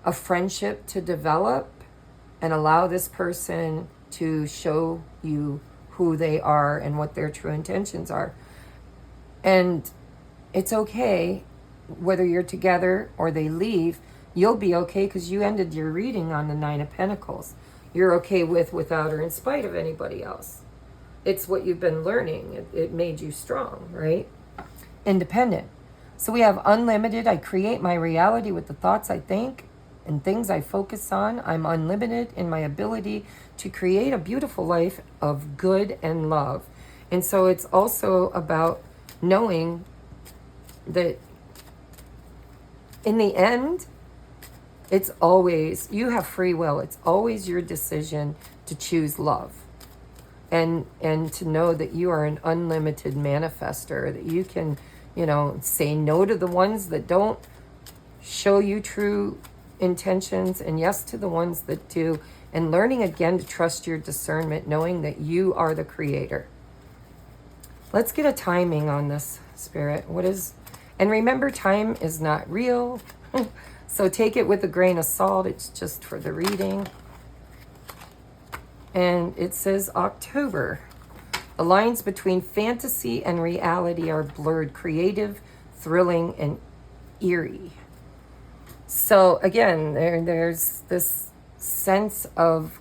a friendship to develop and allow this person to show you who they are and what their true intentions are. And it's okay whether you're together or they leave. You'll be okay because you ended your reading on the 9 of Pentacles. You're okay with, without, or in spite of anybody else. It's what you've been learning. It made you strong, right? Independent. So we have unlimited. I create my reality with the thoughts I think and things I focus on. I'm unlimited in my ability to create a beautiful life of good and love. And so it's also about knowing that in the end, It's always, you have free will. It's always your decision to choose love. And to know that you are an unlimited manifester, that you can, you know, say no to the ones that don't show you true intentions and yes to the ones that do. And learning again to trust your discernment, knowing that you are the creator. Let's get a timing on this, Spirit. What is, and remember, time is not real. So take it with a grain of salt. It's just for the reading. And it says October. The lines between fantasy and reality are blurred, creative, thrilling, and eerie. So again, there's this sense of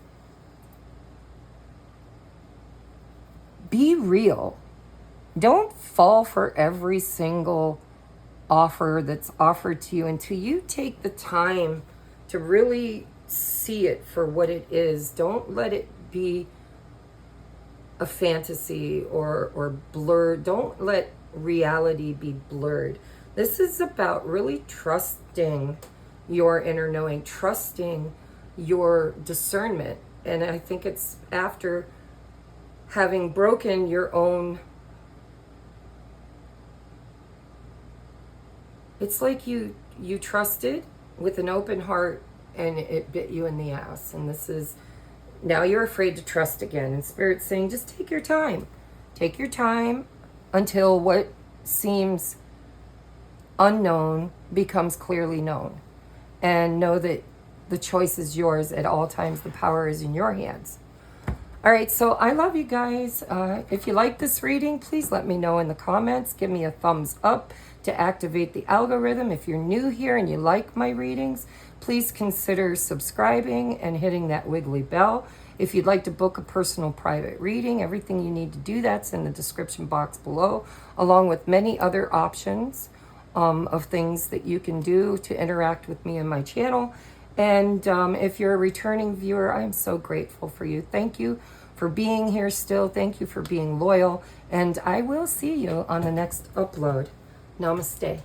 be real. Don't fall for every single offer that's offered to you until you take the time to really see it for what it is. Don't let it be a fantasy or blurred. Don't let reality be blurred. This is about really trusting your inner knowing, trusting your discernment. And I think it's after having broken your own, it's like you trusted with an open heart and it bit you in the ass. And this is, now you're afraid to trust again. And Spirit's saying, just take your time. Take your time until what seems unknown becomes clearly known. And know that the choice is yours at all times. The power is in your hands. All right, so I love you guys. If you like this reading, please let me know in the comments. Give me a thumbs up to activate the algorithm. If you're new here and you like my readings, please consider subscribing and hitting that wiggly bell. If you'd like to book a personal private reading, everything you need to do that's in the description box below, along with many other options of things that you can do to interact with me and my channel. And if you're a returning viewer, I'm so grateful for you. Thank you for being here still. Thank you for being loyal. And I will see you on the next upload. Namaste.